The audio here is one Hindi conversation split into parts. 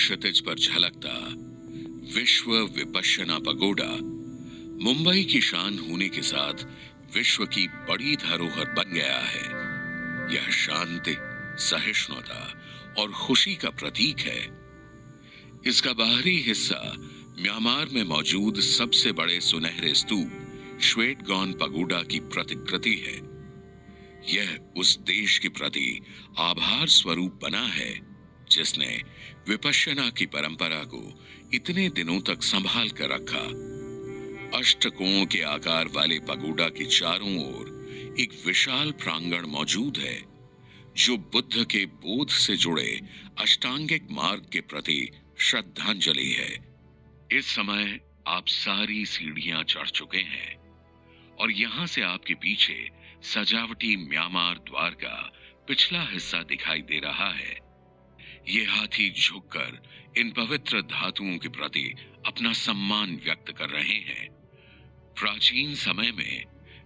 क्षितिज पर झलकता विश्व विपश्यना पगोडा मुंबई की शान होने के साथ विश्व की बड़ी धरोहर बन गया है। यह शांति, सहिष्णुता और खुशी का प्रतीक है। इसका बाहरी हिस्सा म्यांमार में मौजूद सबसे बड़े सुनहरे स्तूप श्वेतगॉन पगोडा की प्रतिकृति है। यह उस देश के प्रति आभार स्वरूप बना है जिसने विपश्यना की परंपरा को इतने दिनों तक संभाल कर रखा। अष्टकोण के आकार वाले पगोडा के चारों ओर एक विशाल प्रांगण मौजूद है जो बुद्ध के बोध से जुड़े अष्टांगिक मार्ग के प्रति श्रद्धांजलि है। इस समय आप सारी सीढ़ियां चढ़ चुके हैं और यहां से आपके पीछे सजावटी म्यांमार द्वार का पिछला हिस्सा दिखाई दे रहा है। ये हाथी झुककर इन पवित्र धातुओं के प्रति अपना सम्मान व्यक्त कर रहे हैं। प्राचीन समय में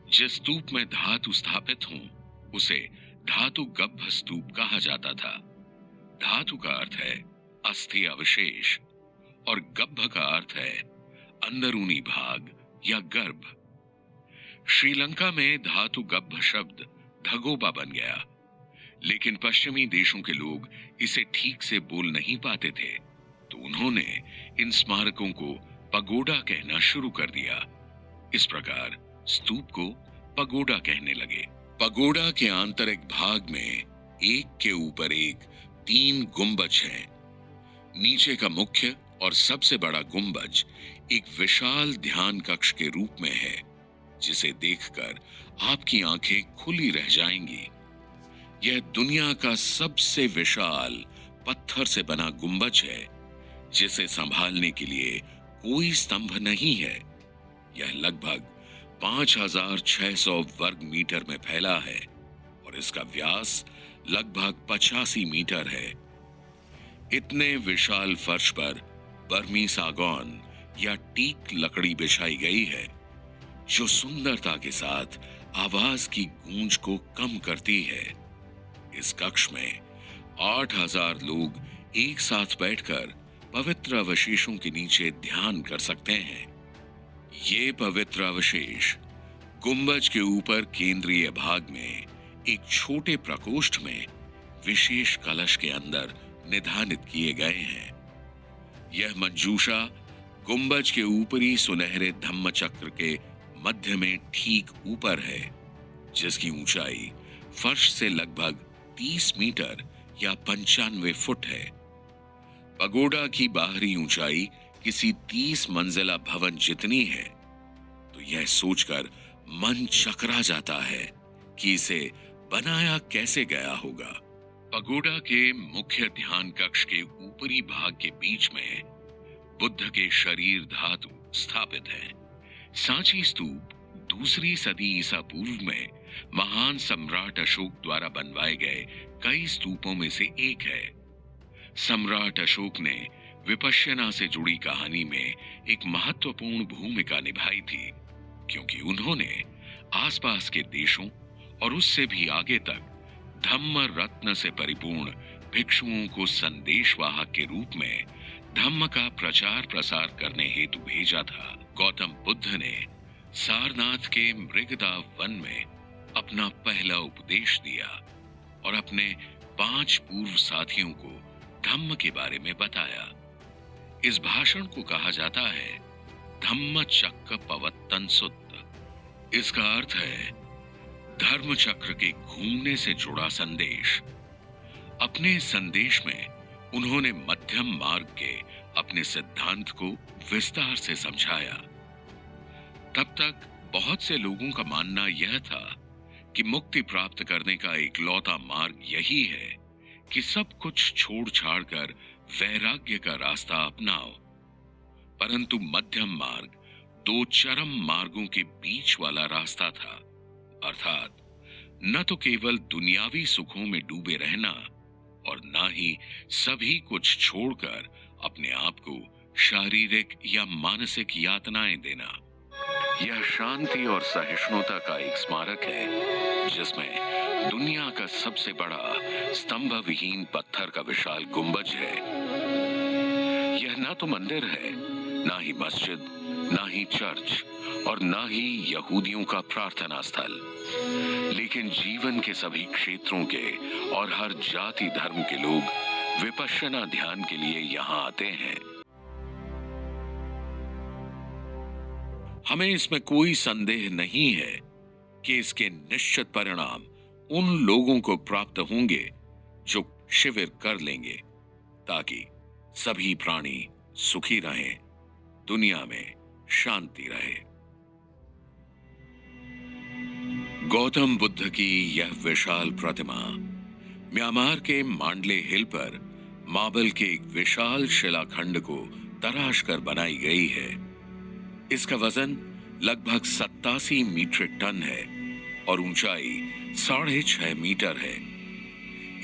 जिस स्तूप में धातु स्थापित हों उसे धातु गब्भ स्तूप कहा जाता था। धातु का अर्थ है अस्थि अवशेष और गब्भ का अर्थ है अंदरूनी भाग या गर्भ। श्रीलंका में धातु गब्भ शब्द धगोबा बन गया, लेकिन पश्चिमी देशों के लोग इसे ठीक से बोल नहीं पाते थे, तो उन्होंने इन स्मारकों को पगोडा कहना शुरू कर दिया। इस प्रकार स्तूप को पगोडा कहने लगे। पगोडा के आंतरिक भाग में एक के ऊपर एक 3 गुंबज हैं। नीचे का मुख्य और सबसे बड़ा गुंबज एक विशाल ध्यान कक्ष के रूप में है, जिसे देखकर आपकी आंखें खुली रह जाएंगी। यह दुनिया का सबसे विशाल पत्थर से बना गुंबज है, जिसे संभालने के लिए कोई स्तंभ नहीं है। यह लगभग 5600 वर्ग मीटर में फैला है और इसका व्यास लगभग 85 मीटर है। इतने विशाल फर्श पर बर्मी सागौन या टीक लकड़ी बिछाई गई है, जो सुंदरता के साथ आवाज की गूंज को कम करती है। इस कक्ष में 8000 लोग एक साथ बैठकर पवित्र अवशेषों के नीचे ध्यान कर सकते हैं। ये पवित्र अवशेष गुंबज के ऊपर केंद्रीय भाग में एक छोटे प्रकोष्ठ में विशेष कलश के अंदर निधानित किए गए हैं। यह मंजूषा गुंबज के ऊपरी सुनहरे धम्म चक्र के मध्य में ठीक ऊपर है, जिसकी ऊंचाई फर्श से लगभग 30 मीटर या 95 फुट है। पगोडा की बाहरी ऊंचाई किसी 30 मंजिला भवन जितनी है, तो यह सोचकर मन चकरा जाता है कि इसे बनाया कैसे गया होगा। पगोडा के मुख्य ध्यान कक्ष के ऊपरी भाग के बीच में बुद्ध के शरीर धातु स्थापित है। सांची स्तूप 2री सदी ईसा पूर्व में महान सम्राट अशोक द्वारा बनवाए गए कई स्तूपों में से एक है। सम्राट अशोक ने विपश्यना से जुड़ी कहानी में एक महत्वपूर्ण भूमिका निभाई थी, क्योंकि उन्होंने आसपास के देशों और उससे भी आगे तक धम्म रत्न से परिपूर्ण भिक्षुओं को संदेशवाहक के रूप में धम्म का प्रचार प्रसार करने हेतु भेजा था। गौतम बुद्ध ने सारनाथ के मृगदा वन में अपना पहला उपदेश दिया और अपने 5 पूर्व साथियों को धम्म के बारे में बताया। इस भाषण को कहा जाता है धम्म चक्र पवत्तन सुत्त। इसका अर्थ है धर्म चक्र के घूमने से जुड़ा संदेश। अपने संदेश में उन्होंने मध्यम मार्ग के अपने सिद्धांत को विस्तार से समझाया। तब तक बहुत से लोगों का मानना यह था कि मुक्ति प्राप्त करने का इकलौता मार्ग यही है कि सब कुछ छोड़ छाड़ कर वैराग्य का रास्ता अपनाओ। परंतु मध्यम मार्ग 2 चरम मार्गों के बीच वाला रास्ता था, अर्थात न तो केवल दुनियावी सुखों में डूबे रहना और न ही सभी कुछ छोड़कर अपने आप को शारीरिक या मानसिक यातनाएं देना। यह शांति और सहिष्णुता का एक स्मारक है, जिसमें दुनिया का सबसे बड़ा स्तंभ विहीन पत्थर का विशाल गुंबज है। ना तो मंदिर है, ना ही मस्जिद, ना ही चर्च और ना ही यहूदियों का प्रार्थना स्थल, लेकिन जीवन के सभी क्षेत्रों के और हर जाति धर्म के लोग विपश्यना ध्यान के लिए यहाँ आते हैं। हमें इसमें कोई संदेह नहीं है कि इसके निश्चित परिणाम उन लोगों को प्राप्त होंगे जो शिविर कर लेंगे, ताकि सभी प्राणी सुखी रहें, दुनिया में शांति रहे। गौतम बुद्ध की यह विशाल प्रतिमा म्यांमार के मांडले हिल पर मार्बल के एक विशाल शिलाखंड को तराश कर बनाई गई है। इसका वजन लगभग 87 मीट्रिक टन है और ऊंचाई 6.5 मीटर है।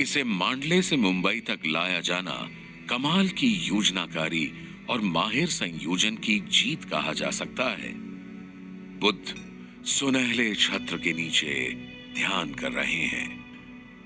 इसे मांडले से मुंबई तक लाया जाना कमाल की योजनाकारी और माहिर संयोजन की जीत कहा जा सकता है। बुद्ध सुनहले छत्र के नीचे ध्यान कर रहे हैं।